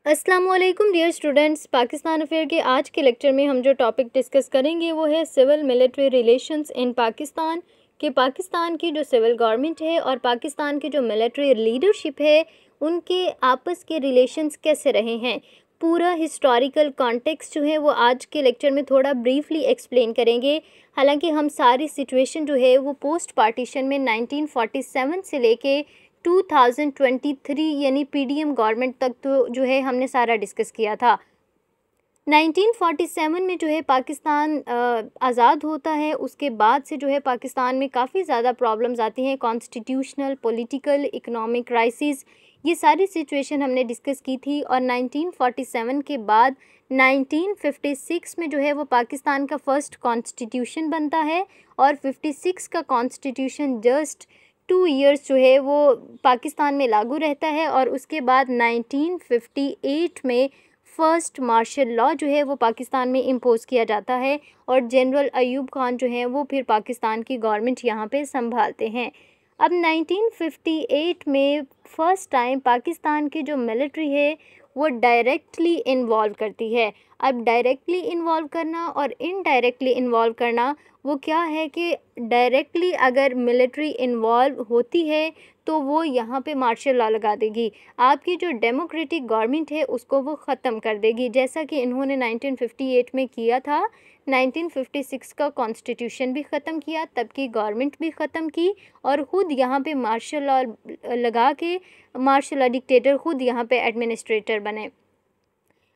अस्सलाम वालेकुम dear students. Pakistan affair के आज के लेक्चर में हम जो टॉपिक डिस्कस करेंगे वो है civil military relations in Pakistan. कि पाकिस्तान की जो सिविल गवर्नमेंट है और पाकिस्तान की जो मिलिट्री लीडरशिप है उनके आपस के रिलेशंस कैसे रहे हैं। पूरा हिस्टोरिकल कॉन्टेक्स्ट जो है वो आज के लेक्चर में थोड़ा ब्रीफली एक्सप्लेन करेंगे। हालांकि हम सारी सिचुएशन जो है वो पोस्ट पार्टीशन में 1947 से लेके 2023 यानी पीडीएम गवर्नमेंट तक तो जो है हमने सारा डिस्कस किया था। 1947 में जो है पाकिस्तान आज़ाद होता है। उसके बाद से जो है पाकिस्तान में काफ़ी ज़्यादा प्रॉब्लम्स आती हैं, कॉन्स्टिट्यूशनल, पॉलिटिकल, इकोनॉमिक क्राइसिस, ये सारी सिचुएशन हमने डिस्कस की थी। और 1947 के बाद 1956 में जो है वो पाकिस्तान का फर्स्ट कॉन्स्टिट्यूशन बनता है और 56 का कॉन्स्टिट्यूशन जस्ट 2 ईयर्स जो है वो पाकिस्तान में लागू रहता है। और उसके बाद 1958 में फ़र्स्ट मार्शल लॉ जो है वो पाकिस्तान में इम्पोज़ किया जाता है और जनरल अयूब खान जो हैं वो फिर पाकिस्तान की गवर्नमेंट यहाँ पे संभालते हैं। अब 1958 में फ़र्स्ट टाइम पाकिस्तान की जो मिलिट्री है वो डायरेक्टली इन्वॉल्व करती है। अब डायरेक्टली इन्वॉल्व करना और इनडायरेक्टली इन्वॉल्व करना वो क्या है कि डायरेक्टली अगर मिलिट्री इन्वॉल्व होती है तो वो यहाँ पे मार्शल लॉ लगा देगी, आपकी जो डेमोक्रेटिक गवर्नमेंट है उसको वो ख़त्म कर देगी, जैसा कि इन्होंने 1958 में किया था। 1956 का कॉन्स्टिट्यूशन भी ख़त्म किया, तब की गवर्नमेंट भी ख़त्म की और ख़ुद यहाँ पे मार्शल लॉ लगा के मार्शल लॉ डिक्टेटर ख़ुद यहाँ पे एडमिनिस्ट्रेटर बने।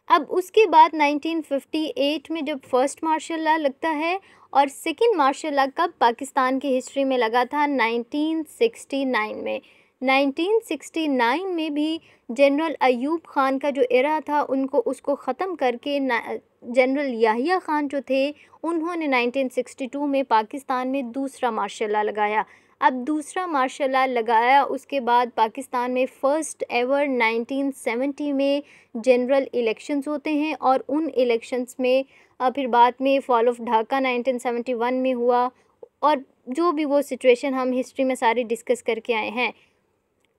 अब उसके बाद 1958 में जब फर्स्ट मार्शल लॉ लगता है और सेकंड मार्शल लॉ कब पाकिस्तान की हिस्ट्री में लगा था, 1969 में। 1969 में भी जनरल अयूब खान का जो एरा था उसको ख़त्म करके जनरल याहिया खान जो थे उन्होंने 1962 में पाकिस्तान में दूसरा मार्शल लॉ लगाया। अब दूसरा मार्शल लॉ लगाया उसके बाद पाकिस्तान में फ़र्स्ट एवर 1970 में जनरल इलेक्शंस होते हैं और उन इलेक्शंस में फिर बाद में फॉल ऑफ ढाका 1971 में हुआ और जो भी वो सिचुएशन हम हिस्ट्री में सारी डिस्कस करके आए हैं।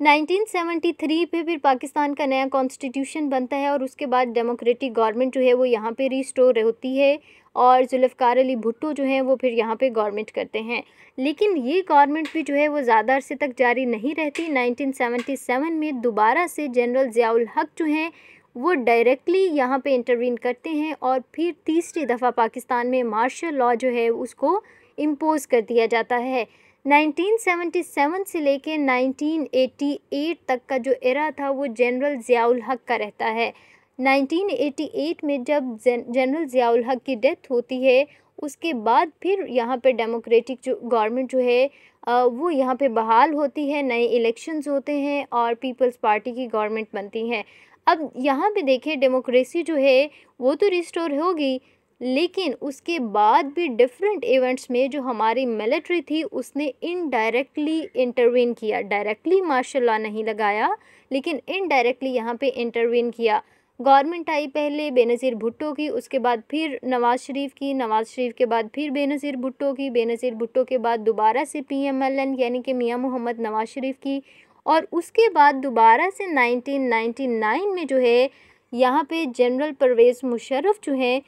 1973 पे फिर पाकिस्तान का नया कॉन्स्टिट्यूशन बनता है और उसके बाद डेमोक्रेटिक गवर्नमेंट जो है वो यहाँ पे रिस्टोर होती है और जुल्फ़िकार अली भुट्टो जो हैं वो फिर यहाँ पे गवर्नमेंट करते हैं। लेकिन ये गवर्नमेंट भी जो है वो ज़्यादा अरसे तक जारी नहीं रहती। 1977 में दोबारा से जनरल ज़ियाउल हक जो हैं वो डायरेक्टली यहाँ पे इंटरवीन करते हैं और फिर तीसरी दफ़ा पाकिस्तान में मार्शल लॉ जो है उसको इम्पोज़ कर दिया जाता है। 1977 से लेके 1988 तक का जो एरा था वो जनरल ज़ियाउल हक का रहता है। 1988 में जब जनरल ज़ियाउल हक की डेथ होती है उसके बाद फिर यहाँ पे डेमोक्रेटिक जो गवर्नमेंट जो है वो यहाँ पे बहाल होती है, नए इलेक्शंस होते हैं और पीपल्स पार्टी की गवर्नमेंट बनती है। अब यहाँ पे देखिए डेमोक्रेसी जो है वो तो रिस्टोर होगी, लेकिन उसके बाद भी डिफरेंट इवेंट्स में जो हमारी मिलिट्री थी उसने इनडायरेक्टली इंटरवीन किया। डायरेक्टली मार्शल लॉ नहीं लगाया लेकिन इनडायरेक्टली यहाँ पे इंटरवीन किया। गवर्नमेंट आई पहले बेनज़ीर भुट्टो की, उसके बाद फिर नवाज़ शरीफ की, नवाज़ शरीफ के बाद फिर बेनज़ीर भुट्टो की, बेनज़ीर भुट्टो के बाद दोबारा से PMLN यानी कि मियां मोहम्मद नवाज़ शरीफ की और उसके बाद दोबारा से 1999 में जो है यहाँ पे जनरल परवेज़ मुशर्रफ जो हैं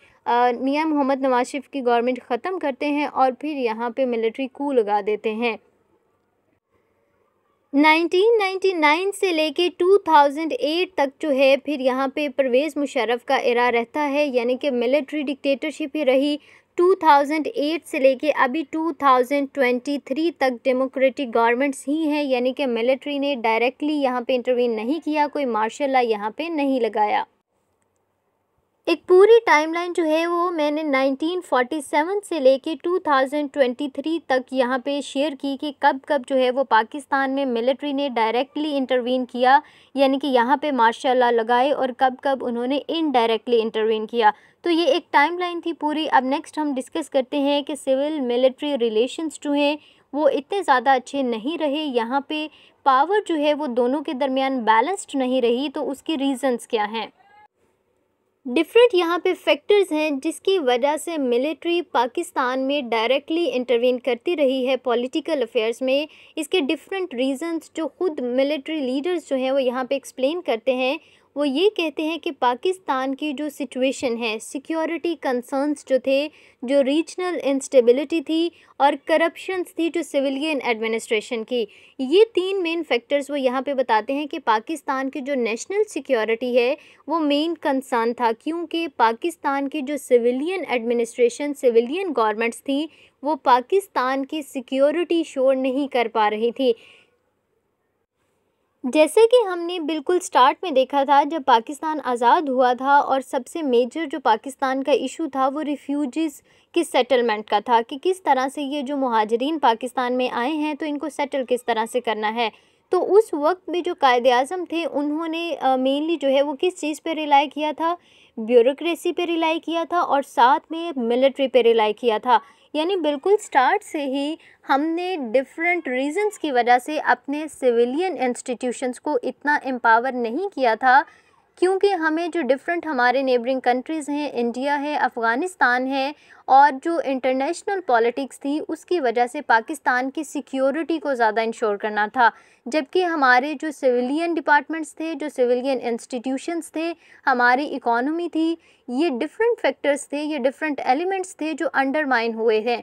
मियां मोहम्मद नवाज़ शरीफ की गवर्नमेंट ख़त्म करते हैं और फिर यहाँ पे मिलिट्री कू लगा देते हैं। 1999 से लेके 2008 तक जो है फिर यहाँ पे परवेज़ मुशर्रफ का एरा रहता है, यानी कि मिलिट्री डिक्टेटरशिप ही रही। 2008 से लेके अभी 2023 तक डेमोक्रेटिक गवर्नमेंट्स ही हैं, यानी कि मिलिट्री ने डायरेक्टली यहाँ पे इंटरवीन नहीं किया, कोई मार्शल लॉ यहाँ पे नहीं लगाया। एक पूरी टाइमलाइन जो है वो मैंने 1947 से लेके 2023 तक यहाँ पे शेयर की कि कब कब जो है वो पाकिस्तान में मिलिट्री ने डायरेक्टली इंटरवीन किया, यानी कि यहाँ पे मार्शल लॉ लगाए, और कब कब उन्होंने इनडायरेक्टली इंटरवीन किया। तो ये एक टाइमलाइन थी पूरी। अब नेक्स्ट हम डिस्कस करते हैं कि सिविल मिलिट्री रिलेशंस जो हैं वो इतने ज़्यादा अच्छे नहीं रहे, यहाँ पे पावर जो है वो दोनों के दरमियान बैलेंस्ड नहीं रही। तो उसकी रीज़न्स क्या हैं? डिफरेंट यहाँ पे फैक्टर्स हैं जिसकी वजह से मिलिट्री पाकिस्तान में डायरेक्टली इंटरवीन करती रही है पॉलिटिकल अफेयर्स में। इसके डिफरेंट रीजंस जो खुद मिलिट्री लीडर्स जो हैं वो यहाँ पे एक्सप्लेन करते हैं, वो ये कहते हैं कि पाकिस्तान की जो सिचुएशन है, सिक्योरिटी कंसर्न्स जो थे, जो रीजनल इंस्टेबिलिटी थी और करप्शंस थी जो सिविलियन एडमिनिस्ट्रेशन की, ये 3 मेन फैक्टर्स वो यहाँ पे बताते हैं कि पाकिस्तान की जो नेशनल सिक्योरिटी है वो मेन कंसर्न था, क्योंकि पाकिस्तान की जो सिविलियन एडमिनिस्ट्रेशन, सिविलियन गवर्नमेंट्स थी, वो पाकिस्तान की सिक्योरिटी श्योर नहीं कर पा रही थी। जैसे कि हमने बिल्कुल स्टार्ट में देखा था, जब पाकिस्तान आज़ाद हुआ था और सबसे मेजर जो पाकिस्तान का इशू था वो रिफ्यूजीज़ की सेटलमेंट का था कि किस तरह से ये जो मुहाजिरीन पाकिस्तान में आए हैं तो इनको सेटल किस तरह से करना है। तो उस वक्त भी जो कायदे आज़म थे उन्होंने मेनली जो है वो किस चीज़ पे रिलाई किया था, ब्यूरोक्रेसी पे रिलाई किया था और साथ में मिलिट्री पे रिलाई किया था। यानी बिल्कुल स्टार्ट से ही हमने डिफरेंट रीजंस की वजह से अपने सिविलियन इंस्टीट्यूशंस को इतना एम्पावर नहीं किया था, क्योंकि हमें जो डिफरेंट हमारे नेबरिंग कंट्रीज़ हैं, इंडिया है, अफ़गानिस्तान है, और जो इंटरनेशनल पॉलिटिक्स थी उसकी वजह से पाकिस्तान की सिक्योरिटी को ज़्यादा इंश्योर करना था। जबकि हमारे जो सिविलियन डिपार्टमेंट्स थे, जो सिविलियन इंस्टीट्यूशंस थे, हमारी इकॉनमी थी, ये डिफरेंट फैक्टर्स थे, ये डिफरेंट एलिमेंट्स थे जो अंडरमाइन हुए हैं।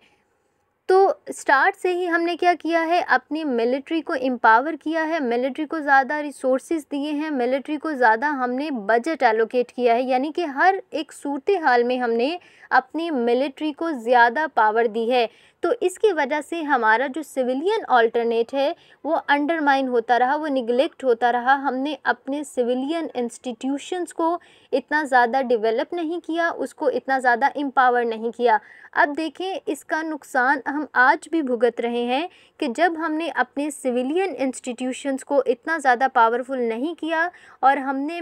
तो स्टार्ट से ही हमने क्या किया है, अपनी मिलिट्री को एम्पावर किया है, मिलिट्री को ज़्यादा रिसोर्सेज दिए हैं, मिलिट्री को ज़्यादा हमने बजट एलोकेट किया है, यानी कि हर एक सूरत हाल में हमने अपनी मिलिट्री को ज़्यादा पावर दी है। तो इसकी वजह से हमारा जो सिविलियन अल्टरनेट है वो अंडरमाइन होता रहा, वो निगलेक्ट होता रहा। हमने अपने सिविलियन इंस्टीट्यूशंस को इतना ज़्यादा डेवलप नहीं किया, उसको इतना ज़्यादा एम्पावर नहीं किया। अब देखें, इसका नुकसान हम आज भी भुगत रहे हैं कि जब हमने अपने सिविलियन इंस्टीट्यूशंस को इतना ज़्यादा पावरफुल नहीं किया और हमने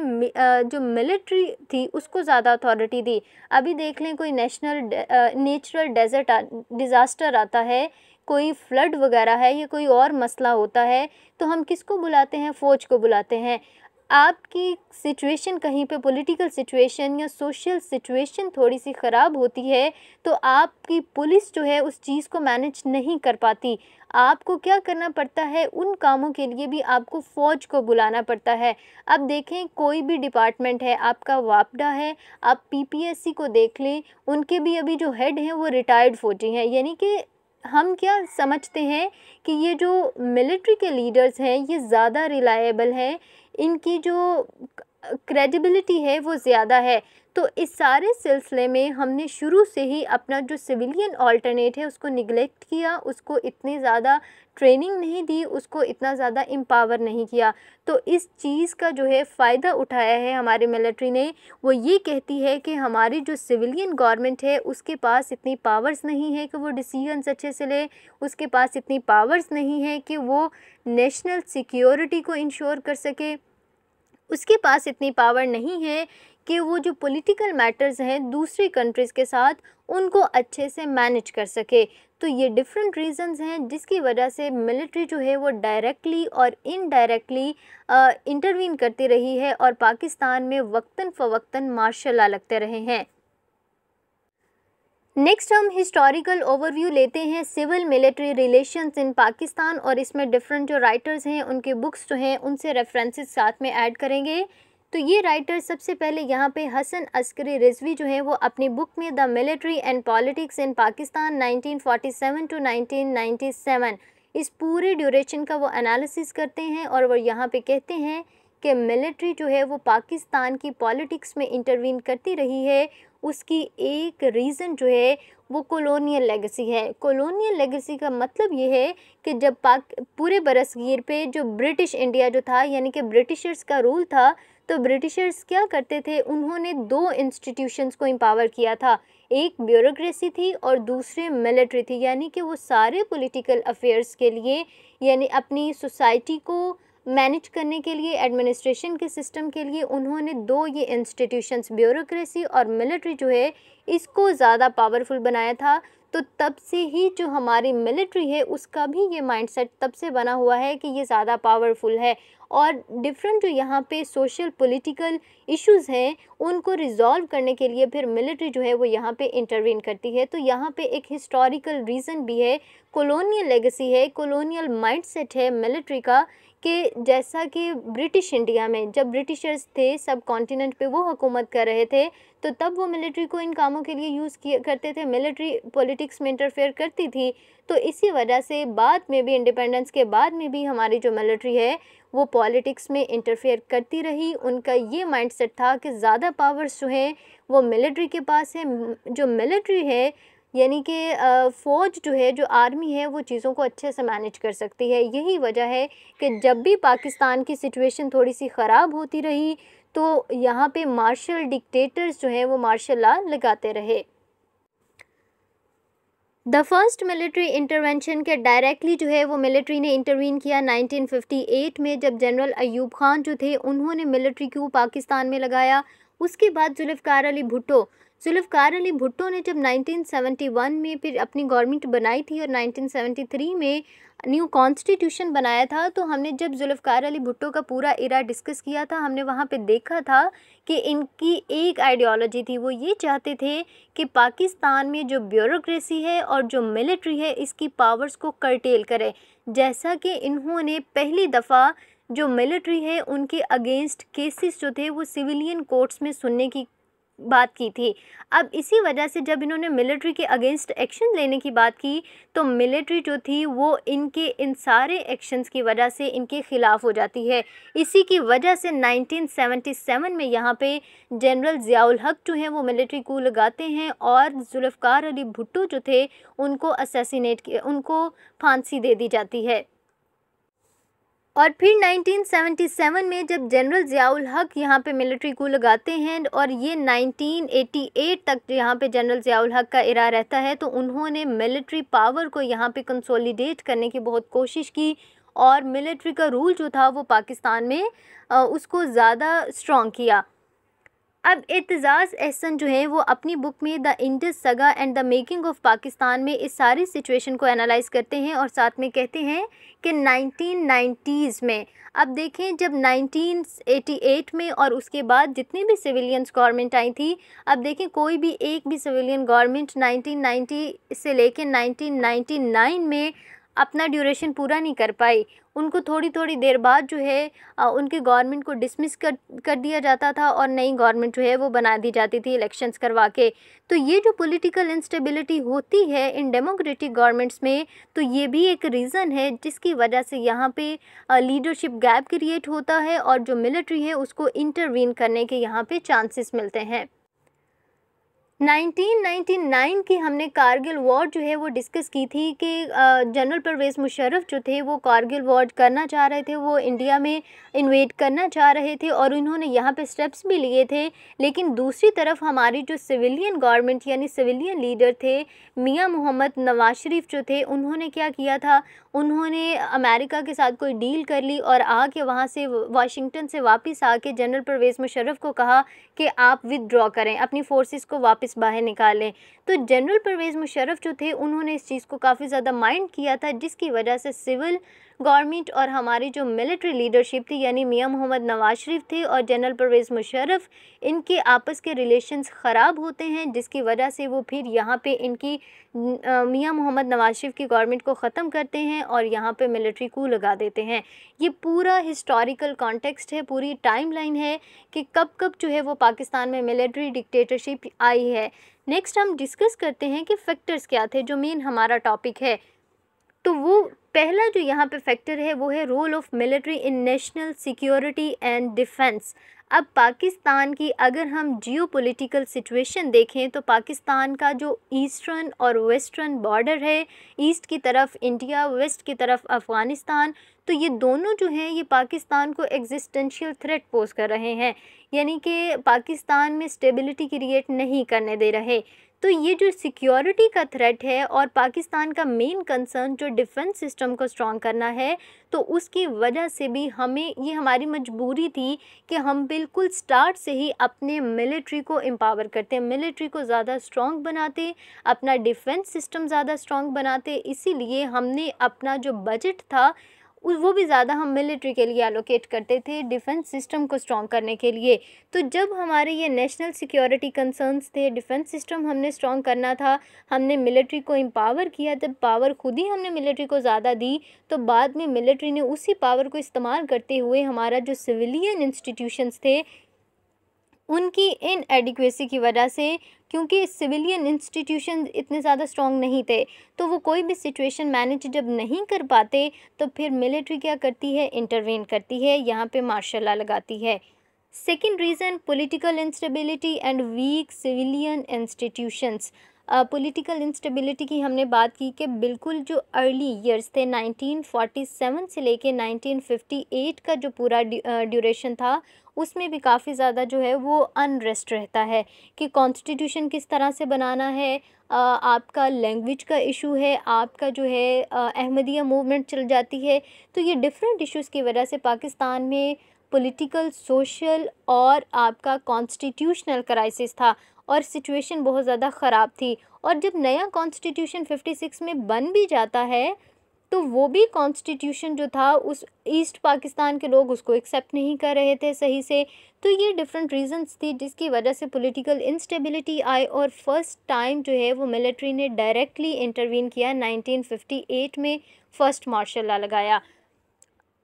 जो मिलिट्री थी उसको ज़्यादा अथॉरिटी दी। अभी देख लें, कोई नेचुरल डिज़ास्टर आता है, कोई फ्लड वगैरह है या कोई और मसला होता है, तो हम किसको बुलाते हैं? फ़ौज को बुलाते हैं। आपकी सिचुएशन कहीं पे पॉलिटिकल सिचुएशन या सोशल सिचुएशन थोड़ी सी ख़राब होती है तो आपकी पुलिस जो है उस चीज़ को मैनेज नहीं कर पाती। आपको क्या करना पड़ता है? उन कामों के लिए भी आपको फ़ौज को बुलाना पड़ता है। अब देखें, कोई भी डिपार्टमेंट है, आपका वापडा है, आप पीपीएससी को देख लें, उनके भी अभी जो हेड हैं वो रिटायर्ड फ़ौजी हैं। यानी कि हम क्या समझते हैं कि ये जो मिलिट्री के लीडर्स हैं ये ज़्यादा रिलायबल हैं, इनकी जो क्रेडिबिलिटी है वो ज़्यादा है। तो इस सारे सिलसिले में हमने शुरू से ही अपना जो सिविलियन अल्टरनेट है उसको निगलेक्ट किया, उसको इतनी ज़्यादा ट्रेनिंग नहीं दी, उसको इतना ज़्यादा एम्पावर नहीं किया। तो इस चीज़ का जो है फ़ायदा उठाया है हमारे मिलिट्री ने। वो ये कहती है कि हमारी जो सिविलियन गवर्नमेंट है उसके पास इतनी पावर्स नहीं है कि वो डिसीजंस अच्छे से ले, उसके पास इतनी पावर्स नहीं है कि वो नेशनल सिक्योरिटी को इंश्योर कर सके, उसके पास इतनी पावर नहीं है कि वो जो पॉलिटिकल मैटर्स हैं दूसरी कंट्रीज़ के साथ उनको अच्छे से मैनेज कर सके। तो ये डिफरेंट रीज़न्स हैं जिसकी वजह से मिलिट्री जो है वो डायरेक्टली और इनडायरेक्टली इंटरवीन करती रही है और पाकिस्तान में वक्तन फ़वक्तन मार्शल लॉ लगते रहे हैं। नेक्स्ट हम हिस्टोरिकल ओवरव्यू लेते हैं civil military relations in Pakistan, और इसमें डिफरेंट जो राइटर्स हैं उनके बुक्स जो हैं उनसे रेफरेंसेस साथ में ऐड करेंगे। तो ये राइटर सबसे पहले यहाँ पे हसन अस्करी रिजवी जो है वो अपनी बुक में the military and politics in Pakistan 1947 to 1997 इस पूरे ड्यूरेशन का वो एनालिसिस करते हैं और वो यहाँ पे कहते हैं कि मिलिट्री जो है वो पाकिस्तान की पॉलिटिक्स में इंटरवीन करती रही है। उसकी एक रीज़न जो है वो कॉलोनियल लेगेसी है। कॉलोनियल लेगेसी का मतलब ये है कि जब पूरे बरसगीर पे जो ब्रिटिश इंडिया जो था, यानी कि ब्रिटिशर्स का रूल था, तो ब्रिटिशर्स क्या करते थे, उन्होंने 2 इंस्टीट्यूशंस को एम्पावर किया था, एक ब्यूरोक्रेसी थी और दूसरे मिलिट्री थी। यानी कि वो सारे पॉलिटिकल अफेयर्स के लिए, यानी अपनी सोसाइटी को मैनेज करने के लिए, एडमिनिस्ट्रेशन के सिस्टम के लिए उन्होंने 2 ये इंस्टीट्यूशंस ब्यूरोक्रेसी और मिलिट्री जो है इसको ज़्यादा पावरफुल बनाया था। तो तब से ही जो हमारी मिलिट्री है उसका भी ये माइंडसेट तब से बना हुआ है कि ये ज़्यादा पावरफुल है और डिफरेंट जो यहाँ पे सोशल पॉलिटिकल इश्यूज़ हैं उनको रिजॉल्व करने के लिए फिर मिलिट्री जो है वो यहाँ पे इंटरवीन करती है। तो यहाँ पे एक हिस्टोरिकल रीज़न भी है, कॉलोनियल लेगेसी है, कॉलोनियल माइंडसेट है मिलिट्री का कि जैसा कि ब्रिटिश इंडिया में जब ब्रिटिशर्स थे सब कॉन्टिनेंट पे वो हुकूमत कर रहे थे, तो तब वो मिलिट्री को इन कामों के लिए यूज़ किया करते थे, मिलिट्री पॉलिटिक्स में इंटरफेयर करती थी। तो इसी वजह से बाद में भी, इंडिपेंडेंस के बाद में भी हमारी जो मिलिट्री है वो पॉलिटिक्स में इंटरफेयर करती रही। उनका ये माइंडसेट था कि ज़्यादा पावर्स जो हैं वो मिलिट्री के पास है। जो मिलिट्री है यानी कि फ़ौज जो है, जो आर्मी है, वो चीज़ों को अच्छे से मैनेज कर सकती है। यही वजह है कि जब भी पाकिस्तान की सिचुएशन थोड़ी सी ख़राब होती रही तो यहाँ पे मार्शल डिक्टेटर्स जो हैं वो मार्शल लॉ लगाते रहे। द फर्स्ट मिलिट्री इंटरवेंशन के डायरेक्टली जो है वो मिलिट्री ने इंटरवीन किया 1958 में, जब जनरल अयूब खान जो थे उन्होंने मिलिट्री को पाकिस्तान में लगाया। उसके बाद जुल्फ़िकार अली भुट्टो ने जब 1971 में फिर अपनी गवर्नमेंट बनाई थी और 1973 में न्यू कॉन्स्टिट्यूशन बनाया था। तो हमने जब जुल्फ़िकार अली भुट्टो का पूरा इरा डिस्कस किया था, हमने वहाँ पे देखा था कि इनकी एक आइडियोलॉजी थी, वो ये चाहते थे कि पाकिस्तान में जो ब्यूरोक्रेसी है और जो मिलिट्री है इसकी पावर्स को कर्टेल करे। जैसा कि इन्होंने पहली दफ़ा जो मिलिट्री है उनके अगेंस्ट केसेस जो थे वो सिविलियन कोर्ट्स में सुनने की बात की थी। अब इसी वजह से जब इन्होंने मिलिट्री के अगेंस्ट एक्शन लेने की बात की तो मिलिट्री जो थी वो इनके इन सारे एक्शंस की वजह से इनके ख़िलाफ़ हो जाती है। इसी की वजह से 1977 में यहाँ पे जनरल ज़ियाउल हक जो हैं वो मिलिट्री कू लगाते हैं और जुल्फ़िकार अली भुट्टो जो थे उनको असैसिनेट किया, उनको फांसी दे दी जाती है। और फिर 1977 में जब जनरल ज़ियाउल हक यहाँ पे मिलिट्री कू लगाते हैं और ये 1988 तक यहाँ पे जनरल ज़ियाउल हक का इरा रहता है, तो उन्होंने मिलिट्री पावर को यहाँ पे कंसोलिडेट करने की बहुत कोशिश की और मिलिट्री का रूल जो था वो पाकिस्तान में उसको ज़्यादा स्ट्रॉन्ग किया। अब एतजाज़ अहसन जो है वो अपनी बुक में द इंडस सगा and the making of Pakistan में इस सारी सिचुएशन को एनालाइज करते हैं और साथ में कहते हैं कि 1990s में, अब देखें जब 1988 में और उसके बाद जितनी भी सिविलियंस गवर्नमेंट आई थी, अब देखें कोई भी एक भी सिविलियन गवर्नमेंट 1990 से लेकर 1999 में अपना ड्यूरेशन पूरा नहीं कर पाई। उनको थोड़ी थोड़ी देर बाद जो है उनके गवर्नमेंट को डिसमिस कर दिया जाता था और नई गवर्नमेंट जो है वो बना दी जाती थी इलेक्शंस करवा के। तो ये जो पॉलिटिकल इंस्टेबिलिटी होती है इन डेमोक्रेटिक गवर्नमेंट्स में, तो ये भी एक रीज़न है जिसकी वजह से यहाँ पे लीडरशिप गैप क्रिएट होता है और जो मिलिट्री है उसको इंटरवीन करने के यहाँ पे चांसेस मिलते हैं। 1999 की हमने कारगिल वॉर जो है वो डिस्कस की थी कि जनरल परवेज़ मुशर्रफ जो थे वो कारगिल वॉर करना चाह रहे थे, वो इंडिया में इन्वेड करना चाह रहे थे और उन्होंने यहाँ पे स्टेप्स भी लिए थे। लेकिन दूसरी तरफ हमारी जो सिविलियन गवर्नमेंट यानी सिविलियन लीडर थे मियां मोहम्मद नवाज शरीफ जो थे, उन्होंने क्या किया था, उन्होंने अमेरिका के साथ कोई डील कर ली और आके वहाँ से वाशिंगटन से वापस आके जनरल परवेज़ मुशर्रफ को कहा कि आप विदड्रॉ करें, अपनी फोर्सेस को वापस बाहर निकालें। तो जनरल परवेज़ मुशर्रफ जो थे उन्होंने इस चीज़ को काफ़ी ज़्यादा माइंड किया था, जिसकी वजह से सिविल गवर्नमेंट और हमारी जो मिलिट्री लीडरशिप थी यानी मियां मोहम्मद नवाज शरीफ थे और जनरल परवेज़ मुशर्रफ, इनके आपस के रिलेशंस ख़राब होते हैं, जिसकी वजह से वो फिर यहाँ पे इनकी मियां मोहम्मद नवाज शरीफ की गवर्नमेंट को ख़त्म करते हैं और यहाँ पे मिलिट्री कू लगा देते हैं। ये पूरा हिस्टोरिकल कॉन्टेक्स्ट है, पूरी टाइमलाइन है कि कब कब जो है वो पाकिस्तान में मिलिट्री डिक्टेटरशिप आई है। नेक्स्ट हम डिस्कस करते हैं कि फैक्टर्स क्या थे, जो मेन हमारा टॉपिक है। तो वो पहला जो यहाँ पे फैक्टर है वो है role of military in national security and defence. अब पाकिस्तान की अगर हम जियोपॉलिटिकल सिचुएशन देखें तो पाकिस्तान का जो ईस्टर्न और वेस्टर्न बॉर्डर है, ईस्ट की तरफ इंडिया, वेस्ट की तरफ अफ़गानिस्तान, तो ये दोनों जो हैं ये पाकिस्तान को एग्जिस्टेंशियल थ्रेट पोज कर रहे हैं, यानी कि पाकिस्तान में स्टेबिलिटी क्रिएट नहीं करने दे रहे। तो ये जो सिक्योरिटी का थ्रेट है और पाकिस्तान का मेन कंसर्न जो डिफेंस सिस्टम को स्ट्रॉन्ग करना है, तो उसकी वजह से भी हमें ये हमारी मजबूरी थी कि हम बिल्कुल स्टार्ट से ही अपने मिलिट्री को एम्पावर करते, मिलिट्री को ज़्यादा स्ट्रॉन्ग बनाते, अपना डिफेंस सिस्टम ज़्यादा स्ट्रॉन्ग बनाते। इसीलिए हमने अपना जो बजट था वो भी ज़्यादा हम मिलिट्री के लिए एलोकेट करते थे, डिफेंस सिस्टम को स्ट्रॉन्ग करने के लिए। तो जब हमारे ये नेशनल सिक्योरिटी कंसर्न्स थे, डिफेंस सिस्टम हमने स्ट्रॉन्ग करना था, हमने मिलिट्री को एम्पावर किया, जब पावर खुद ही हमने मिलिट्री को ज़्यादा दी, तो बाद में मिलिट्री ने उसी पावर को इस्तेमाल करते हुए हमारा जो सिविलियन इंस्टीट्यूशंस थे उनकी इनएडिक्वेसी की वजह से, क्योंकि सिविलियन इंस्टीट्यूशन इतने ज़्यादा स्ट्रॉन्ग नहीं थे, तो वो कोई भी सिचुएशन मैनेज जब नहीं कर पाते तो फिर मिलिट्री क्या करती है, इंटरवेन करती है, यहाँ पे मार्शल लॉ लगाती है। Second reason, political instability and weak civilian institutions. Political instability की हमने बात की कि बिल्कुल जो अर्ली ईयर्स थे 1947 से लेके 1958 का जो पूरा ड्यूरेशन था, उसमें भी काफ़ी ज़्यादा जो है वो अनरेस्ट रहता है कि कॉन्स्टिट्यूशन किस तरह से बनाना है, आपका लैंग्वेज का इशू है, आपका जो है अहमदिया मूवमेंट चल जाती है। तो ये डिफरेंट इश्यूज़ की वजह से पाकिस्तान में पॉलिटिकल, सोशल और आपका कॉन्स्टिट्यूशनल क्राइसिस था और सिचुएशन बहुत ज़्यादा ख़राब थी। और जब नया कॉन्स्टिट्यूशन 56 में बन भी जाता है तो वो भी कॉन्स्टिट्यूशन जो था उस ईस्ट पाकिस्तान के लोग उसको एक्सेप्ट नहीं कर रहे थे सही से। तो ये डिफरेंट रीजंस थी जिसकी वजह से पॉलिटिकल इंस्टेबिलिटी आई और फर्स्ट टाइम जो है वो मिलिट्री ने डायरेक्टली इंटरवीन किया 1958 में, फर्स्ट मार्शल लॉ लगाया।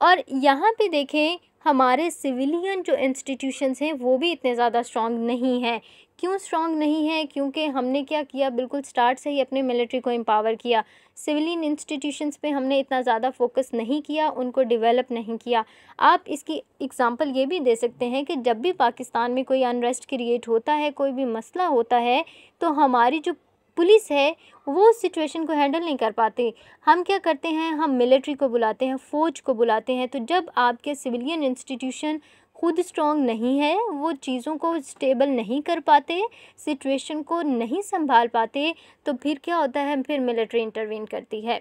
और यहाँ पे देखें हमारे सिविलियन जो इंस्टीट्यूशंस हैं वो भी इतने ज़्यादा स्ट्रॉन्ग नहीं हैं। क्यों स्ट्रॉन्ग नहीं है? क्योंकि हमने क्या किया, बिल्कुल स्टार्ट से ही अपने मिलिट्री को एम्पावर किया। सिविलियन इंस्टीट्यूशंस पे हमने इतना ज़्यादा फोकस नहीं किया, उनको डेवलप नहीं किया। आप इसकी एग्जांपल ये भी दे सकते हैं कि जब भी पाकिस्तान में कोई अनरेस्ट क्रिएट होता है, कोई भी मसला होता है, तो हमारी जो पुलिस है वो सिचुएशन को हैंडल नहीं कर पाते। हम क्या करते हैं, हम मिलिट्री को बुलाते हैं, फ़ौज को बुलाते हैं। तो जब आपके सिविलियन इंस्टीट्यूशन खुद स्ट्रॉन्ग नहीं है, वो चीज़ों को स्टेबल नहीं कर पाते, सिचुएशन को नहीं संभाल पाते, तो फिर क्या होता है, फिर मिलिट्री इंटरवीन करती है।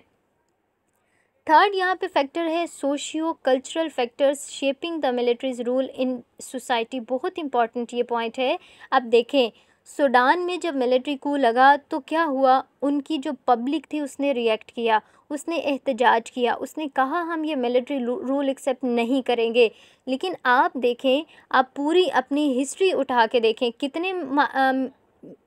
थर्ड यहाँ पे फैक्टर है socio cultural factors shaping the militaries rule in society. बहुत इंपॉर्टेंट ये पॉइंट है। अब देखें सूडान में जब मिलिट्री कू लगा तो क्या हुआ, उनकी जो पब्लिक थी उसने रिएक्ट किया, उसने एहतजाज किया, उसने कहा हम ये मिलिट्री रूल एक्सेप्ट नहीं करेंगे। लेकिन आप देखें, आप पूरी अपनी हिस्ट्री उठा के देखें, कितने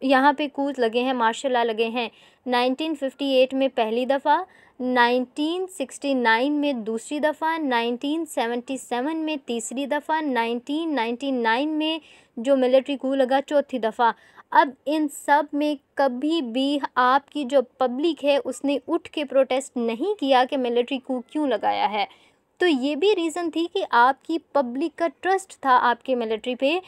यहाँ पे कूच लगे हैं, मार्शल लॉ लगे हैं। 1958 में पहली दफ़ा, 1969 में दूसरी दफ़ा, 1977 में तीसरी दफ़ा, 1999 में जो मिलिट्री कू लगा चौथी दफ़ा। अब इन सब में कभी भी आपकी जो पब्लिक है उसने उठ के प्रोटेस्ट नहीं किया कि मिलिट्री कू क्यों लगाया है। तो ये भी रीज़न थी कि आपकी पब्लिक का ट्रस्ट था आपके मिलिट्री पे।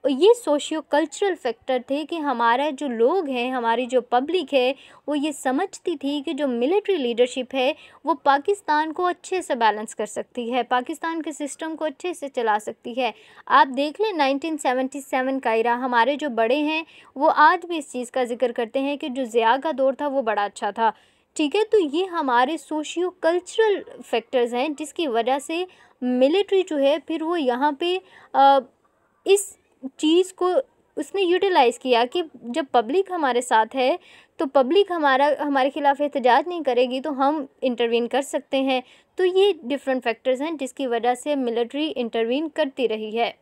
ये सोशियो कल्चरल फैक्टर थे कि हमारा जो लोग हैं, हमारी जो पब्लिक है, वो ये समझती थी कि जो मिलिट्री लीडरशिप है वो पाकिस्तान को अच्छे से बैलेंस कर सकती है, पाकिस्तान के सिस्टम को अच्छे से चला सकती है। आप देख लें 1977 का इरा, हमारे जो बड़े हैं वो आज भी इस चीज़ का जिक्र करते हैं कि जो ज़िया का दौर था वो बड़ा अच्छा था। ठीक है, तो ये हमारे सोशियो कल्चरल फैक्टर्स हैं जिसकी वजह से मिलिट्री जो है फिर वो यहाँ पे इस चीज़ को उसने यूटिलाइज़ किया कि जब पब्लिक हमारे साथ है तो पब्लिक हमारे खिलाफ एहतजाज नहीं करेगी तो हम इंटरवीन कर सकते हैं। तो ये डिफरेंट फैक्टर्स हैं जिसकी वजह से मिलिट्री इंटरवीन करती रही है।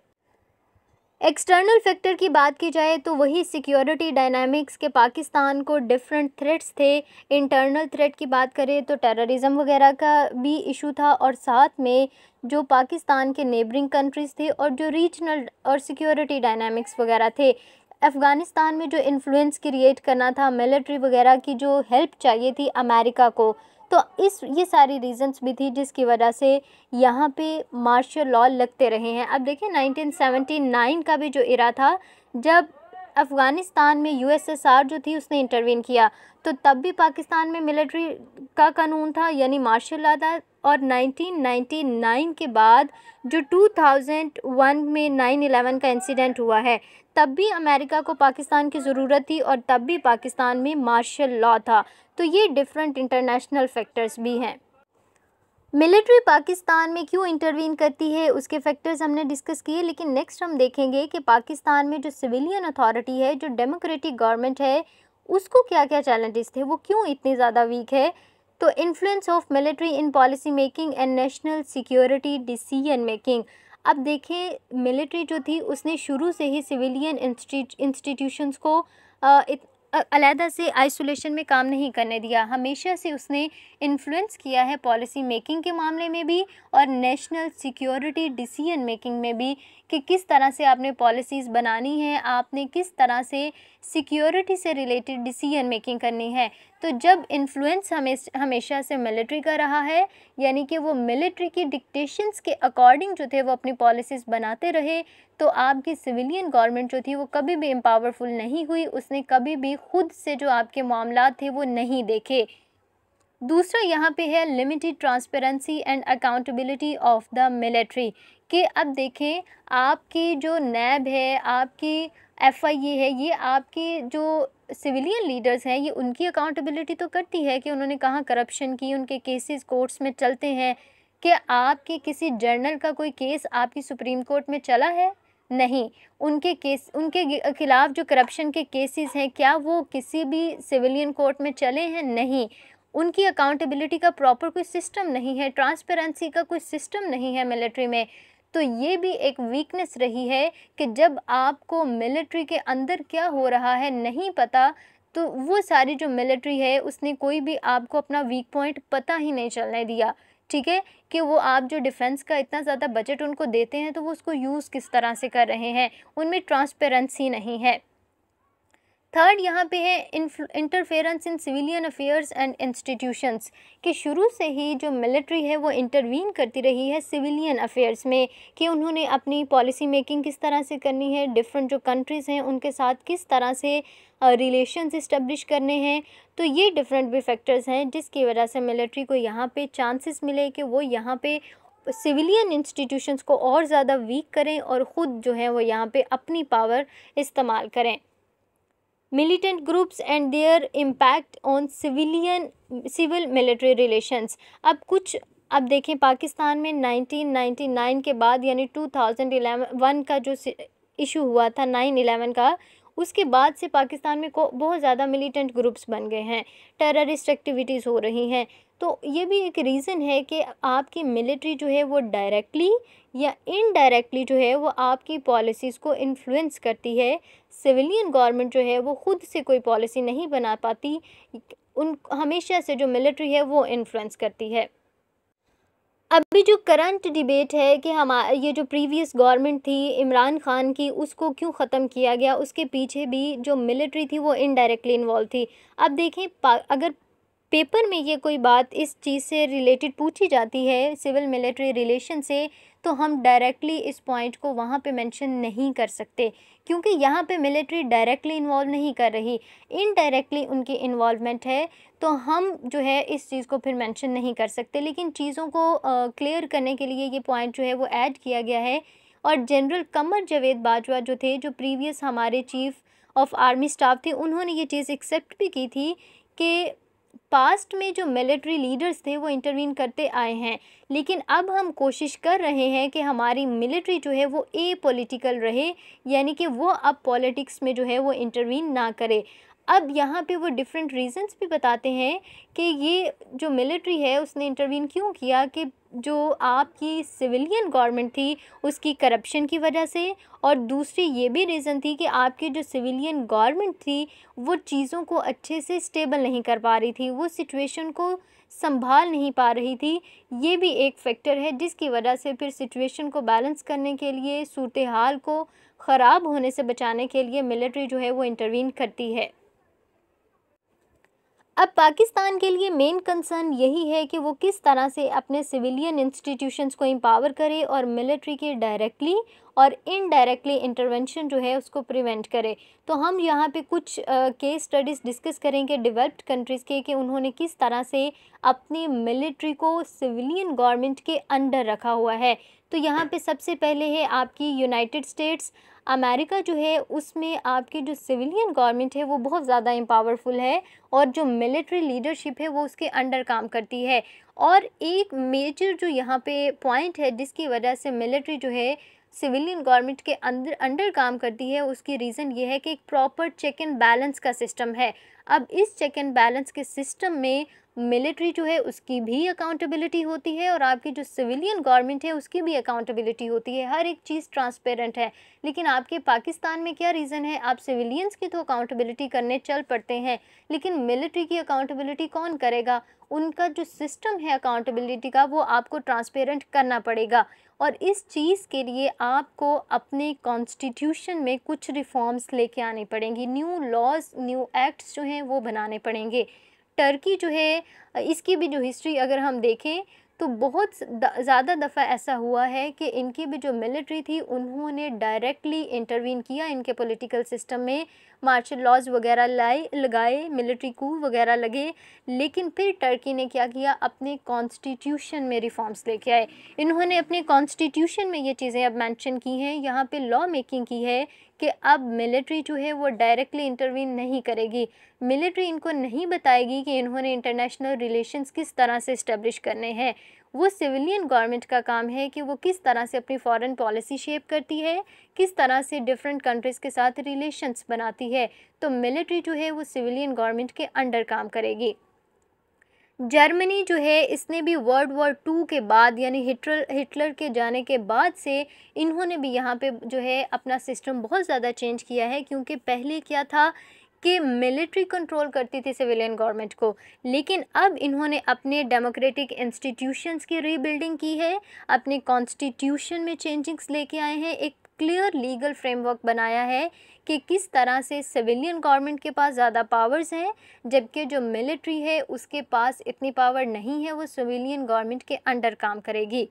एक्सटर्नल फैक्टर की बात की जाए तो वही सिक्योरिटी डायनामिक्स के पाकिस्तान को डिफरेंट थ्रेट्स थे। इंटरनल थ्रेट की बात करें तो टेररिज्म वगैरह का भी इशू था और साथ में जो पाकिस्तान के नेबरिंग कंट्रीज़ थे और जो रीजनल और सिक्योरिटी डायनामिक्स वगैरह थे। अफ़गानिस्तान में जो इन्फ्लुएंस क्रिएट करना था, मिलिट्री वगैरह की जो हेल्प चाहिए थी अमेरिका को, तो ये सारी रीज़न्स भी थी जिसकी वजह से यहाँ पे मार्शल लॉ लगते रहे हैं। अब देखिए 1979 का भी जो इरा था जब अफ़गानिस्तान में यूएसएसआर जो थी उसने इंटरवीन किया, तो तब भी पाकिस्तान में मिलिट्री का कानून था यानी मार्शल लॉ था। और 1999 के बाद जो 2001 में 9/11 का इंसिडेंट हुआ है, तब भी अमेरिका को पाकिस्तान की ज़रूरत थी और तब भी पाकिस्तान में मार्शल लॉ था। तो ये डिफरेंट इंटरनेशनल फैक्टर्स भी हैं। मिलिट्री पाकिस्तान में क्यों इंटरवीन करती है उसके फैक्टर्स हमने डिस्कस किए, लेकिन नेक्स्ट हम देखेंगे कि पाकिस्तान में जो सिविलियन अथॉरिटी है, जो डेमोक्रेटिक गवर्नमेंट है, उसको क्या क्या चैलेंजेस थे, वो क्यों इतनी ज़्यादा वीक है। तो influence of military in policy making and national security decision making. अब देखें, मिलिट्री जो थी उसने शुरू से ही सिविलियन इंस्टीट्यूशंस को अलहदा से आइसोलेशन में काम नहीं करने दिया। हमेशा से उसने इन्फ्लुएंस किया है पॉलिसी मेकिंग के मामले में भी और नेशनल सिक्योरिटी डिसीजन मेकिंग में भी, कि किस तरह से आपने पॉलिसीज़ बनानी है, आपने किस तरह से सिक्योरिटी से रिलेटेड डिसीजन मेकिंग करनी है। तो जब इन्फ्लुएंस हमेशा से मिलिट्री का रहा है, यानी कि वो मिलिट्री की डिक्टेशंस के अकॉर्डिंग जो थे वो अपनी पॉलिसीज़ बनाते रहे, तो आपकी सिविलियन गवर्नमेंट जो थी वो कभी भी एम्पावरफुल नहीं हुई। उसने कभी भी खुद से जो आपके मामलात थे वो नहीं देखे। दूसरा यहाँ पे है limited transparency and accountability of the military, कि अब देखें आपकी जो नैब है, आपकी FIA है, ये आपके जो सिविलियन लीडर्स हैं ये उनकी अकाउंटेबिलिटी तो करती है कि उन्होंने कहाँ करप्शन की, उनके केसेस कोर्ट्स में चलते हैं। कि आपके किसी जर्नल का कोई केस आपकी सुप्रीम कोर्ट में चला है? नहीं। उनके खिलाफ जो करप्शन के केसेस हैं क्या वो किसी भी सिविलियन कोर्ट में चले हैं? नहीं। उनकी अकाउंटेबिलिटी का प्रॉपर कोई सिस्टम नहीं है, ट्रांसपेरेंसी का कोई सिस्टम नहीं है मिलिट्री में। तो ये भी एक वीकनेस रही है कि जब आपको मिलिट्री के अंदर क्या हो रहा है नहीं पता, तो वो सारी जो मिलिट्री है उसने कोई भी आपको अपना वीक पॉइंट पता ही नहीं चलने दिया। ठीक है, कि वो आप जो डिफेंस का इतना ज़्यादा बजट उनको देते हैं तो वो उसको यूज़ किस तरह से कर रहे हैं, उनमें ट्रांसपेरेंसी नहीं है। थर्ड यहाँ पे है interference in civilian affairs and institutions, कि शुरू से ही जो मिलिट्री है वो इंटरवीन करती रही है सिविलियन अफेयर्स में, कि उन्होंने अपनी पॉलिसी मेकिंग किस तरह से करनी है, डिफरेंट जो कंट्रीज़ हैं उनके साथ किस तरह से रिलेशंस इस्टेब्लिश करने हैं। तो ये डिफरेंट भी फैक्टर्स हैं जिसकी वजह से मिलिट्री को यहाँ पे चांसेस मिले कि वो यहाँ पे सिविलियन इंस्टीट्यूशंस को और ज़्यादा वीक करें और ख़ुद जो है वो यहाँ पे अपनी पावर इस्तेमाल करें। Militant groups and their impact on civil military relations. अब देखें पाकिस्तान में 1999 के बाद यानी 2011 का जो इशू हुआ था 9/11 का, उसके बाद से पाकिस्तान में बहुत ज़्यादा मिलिटेंट ग्रुप्स बन गए हैं, टेररिस्ट एक्टिविटीज़ हो रही हैं। तो ये भी एक रीज़न है कि आपकी मिलिट्री जो है वो डायरेक्टली या इनडायरेक्टली जो है वो आपकी पॉलिसीज़ को इन्फ्लुएंस करती है। सिविलियन गवर्नमेंट जो है वो खुद से कोई पॉलिसी नहीं बना पाती, हमेशा से जो मिलिट्री है वो इन्फ्लुएंस करती है। अभी जो करंट डिबेट है कि ये जो प्रीवियस गवर्नमेंट थी इमरान खान की, उसको क्यों ख़त्म किया गया, उसके पीछे भी जो मिलिट्री थी वो इनडायरेक्टली इन्वॉल्व थी। अब देखें अगर पेपर में ये कोई बात इस चीज़ से रिलेटेड पूछी जाती है सिविल मिलिट्री रिलेशन से, तो हम डायरेक्टली इस पॉइंट को वहाँ पे मेंशन नहीं कर सकते, क्योंकि यहाँ पे मिलिट्री डायरेक्टली इन्वॉल्व नहीं कर रही, इनडायरेक्टली उनकी इन्वॉल्वमेंट है। तो हम जो है इस चीज़ को फिर मेंशन नहीं कर सकते, लेकिन चीज़ों को क्लियर करने के लिए ये पॉइंट जो है वो ऐड किया गया है। और जनरल कमर जावेद बाजवा जो थे, जो प्रीवियस हमारे चीफ़ ऑफ आर्मी स्टाफ थे, उन्होंने ये चीज़ एक्सेप्ट भी की थी कि पास्ट में जो मिलिट्री लीडर्स थे वो इंटरवीन करते आए हैं, लेकिन अब हम कोशिश कर रहे हैं कि हमारी मिलिट्री जो है वो पॉलिटिकल रहे, यानी कि वो अब पॉलिटिक्स में जो है वो इंटरवीन ना करे। अब यहाँ पे वो डिफरेंट रीजंस भी बताते हैं कि ये जो मिलिट्री है उसने इंटरवीन क्यों किया, कि जो आपकी सिविलियन गवर्नमेंट थी उसकी करप्शन की वजह से, और दूसरी ये भी रीज़न थी कि आपकी जो सिविलियन गवर्नमेंट थी वो चीज़ों को अच्छे से स्टेबल नहीं कर पा रही थी, वो सिचुएशन को संभाल नहीं पा रही थी। ये भी एक फैक्टर है जिसकी वजह से फिर सिचुएशन को बैलेंस करने के लिए, सूरत हाल को ख़राब होने से बचाने के लिए मिलिट्री जो है वो इंटरवीन करती है। अब पाकिस्तान के लिए मेन कंसर्न यही है कि वो किस तरह से अपने सिविलियन इंस्टीट्यूशंस को एम्पावर करे और मिलिट्री के डायरेक्टली और इनडायरेक्टली इंटरवेंशन जो है उसको प्रिवेंट करे। तो हम यहाँ पे कुछ केस स्टडीज़ डिस्कस करेंगे डेवलप्ड कंट्रीज़ के, कि उन्होंने किस तरह से अपनी मिलिट्री को सिविलियन गवर्नमेंट के अंडर रखा हुआ है। तो यहाँ पे सबसे पहले है आपकी यूनाइटेड स्टेट्स। अमेरिका जो है उसमें आपकी जो सिविलियन गवर्नमेंट है वो बहुत ज़्यादा एम्पावरफुल है और जो मिलिट्री लीडरशिप है वो उसके अंडर काम करती है। और एक मेजर जो यहाँ पे पॉइंट है जिसकी वजह से मिलिट्री जो है सिविलियन गवर्नमेंट के अंडर काम करती है, उसकी रीज़न ये है कि एक प्रॉपर चेक एंड बैलेंस का सिस्टम है। अब इस चेक एंड बैलेंस के सिस्टम में मिलिट्री जो है उसकी भी अकाउंटेबिलिटी होती है और आपकी जो सिविलियन गवर्नमेंट है उसकी भी अकाउंटेबिलिटी होती है, हर एक चीज़ ट्रांसपेरेंट है। लेकिन आपके पाकिस्तान में क्या रीज़न है, आप सिविलियंस की तो अकाउंटेबिलिटी करने चल पड़ते हैं, लेकिन मिलिट्री की अकाउंटेबिलिटी कौन करेगा? उनका जो सिस्टम है अकाउंटेबिलिटी का वो आपको ट्रांसपेरेंट करना पड़ेगा। और इस चीज़ के लिए आपको अपने कॉन्स्टिट्यूशन में कुछ रिफॉर्म्स लेके आनी पड़ेंगी, न्यू लॉज, न्यू एक्ट्स जो हैं वो बनाने पड़ेंगे। टर्की जो है इसकी भी जो हिस्ट्री अगर हम देखें तो बहुत ज़्यादा दफ़ा ऐसा हुआ है कि इनकी भी जो मिलिट्री थी उन्होंने डायरेक्टली इंटरवीन किया इनके पॉलिटिकल सिस्टम में, मार्शल लॉज वगैरह लगाए, मिलिट्री कू वगैरह लगे, लेकिन फिर टर्की ने क्या किया, अपने कॉन्स्टिट्यूशन में रिफॉर्म्स लेके आए। इन्होंने अपने कॉन्स्टिट्यूशन में ये चीज़ें अब मेंशन की हैं, यहाँ पे लॉ मेकिंग की है कि अब मिलिट्री जो है वो डायरेक्टली इंटरवीन नहीं करेगी। मिलिट्री इनको नहीं बताएगी कि इन्होंने इंटरनेशनल रिलेशंस किस तरह से इस्टेब्लिश करने हैं। वो सिविलियन गवर्नमेंट का काम है कि वो किस तरह से अपनी फॉरेन पॉलिसी शेप करती है, किस तरह से डिफरेंट कंट्रीज़ के साथ रिलेशंस बनाती है। तो मिलिट्री जो है वो सिविलियन गवर्नमेंट के अंडर काम करेगी। जर्मनी जो है इसने भी वर्ल्ड वॉर 2 के बाद यानी हिटलर के जाने के बाद से इन्होंने भी यहाँ पे जो है अपना सिस्टम बहुत ज़्यादा चेंज किया है, क्योंकि पहले क्या था कि मिलिट्री कंट्रोल करती थी सिविलियन गवर्नमेंट को, लेकिन अब इन्होंने अपने डेमोक्रेटिक इंस्टीट्यूशंस की रीबिल्डिंग की है, अपने कॉन्स्टिट्यूशन में चेंजिंग्स लेके आए हैं, एक क्लियर लीगल फ्रेमवर्क बनाया है कि किस तरह से सिविलियन गवर्नमेंट के पास ज़्यादा पावर्स हैं, जबकि जो मिलिट्री है उसके पास इतनी पावर नहीं है, वो सिविलियन गवर्नमेंट के अंडर काम करेगी।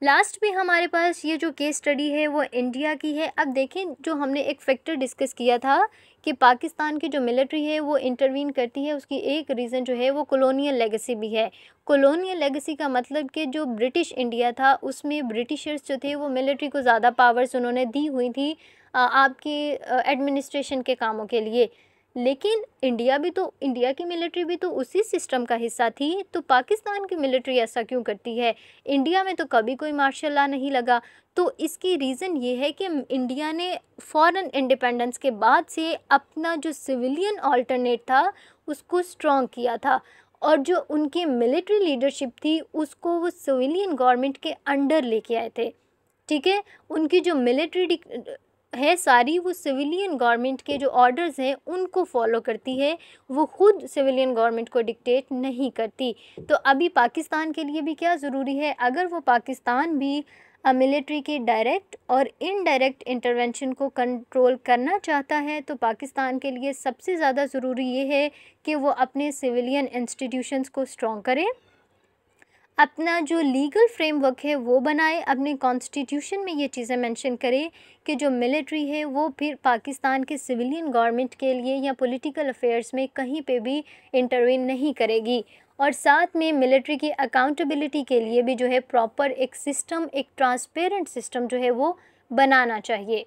लास्ट में हमारे पास ये जो केस स्टडी है वो इंडिया की है। अब देखें, जो हमने एक फैक्टर डिस्कस किया था कि पाकिस्तान की जो मिलिट्री है वो इंटरवीन करती है, उसकी एक रीज़न जो है वो कॉलोनियल लेगेसी भी है। कॉलोनियल लेगेसी का मतलब कि जो ब्रिटिश इंडिया था उसमें ब्रिटिशर्स जो थे वो मिलिट्री को ज़्यादा पावर्स उन्होंने दी हुई थी आपकी एडमिनिस्ट्रेशन के कामों के लिए। लेकिन इंडिया की मिलिट्री भी तो उसी सिस्टम का हिस्सा थी, तो पाकिस्तान की मिलिट्री ऐसा क्यों करती है? इंडिया में तो कभी कोई मार्शल लॉ नहीं लगा। तो इसकी रीज़न ये है कि इंडिया ने फॉरेन इंडिपेंडेंस के बाद से अपना जो सिविलियन अल्टरनेट था उसको स्ट्रॉन्ग किया था, और जो उनकी मिलिट्री लीडरशिप थी उसको वो सिविलियन गवर्नमेंट के अंडर लेके आए थे। ठीक है, उनकी जो मिलिट्री है सारी वो सिविलियन गवर्नमेंट के जो ऑर्डर्स हैं उनको फॉलो करती है, वो खुद सिविलियन गवर्नमेंट को डिक्टेट नहीं करती। तो अभी पाकिस्तान के लिए भी क्या ज़रूरी है, अगर वो पाकिस्तान भी मिलिट्री के डायरेक्ट और इनडायरेक्ट इंटरवेंशन को कंट्रोल करना चाहता है, तो पाकिस्तान के लिए सबसे ज़्यादा ज़रूरी ये है कि वो अपने सिविलियन इंस्टीट्यूशंस को स्ट्रॉन्ग करे, अपना जो लीगल फ्रेमवर्क है वो बनाए, अपने कॉन्स्टिट्यूशन में ये चीज़ें मेंशन करे कि जो मिलिट्री है वो फिर पाकिस्तान के सिविलियन गवर्नमेंट के लिए या पॉलिटिकल अफेयर्स में कहीं पे भी इंटरवीन नहीं करेगी। और साथ में मिलिट्री की अकाउंटेबिलिटी के लिए भी जो है प्रॉपर एक सिस्टम, एक ट्रांसपेरेंट सिस्टम जो है वो बनाना चाहिए।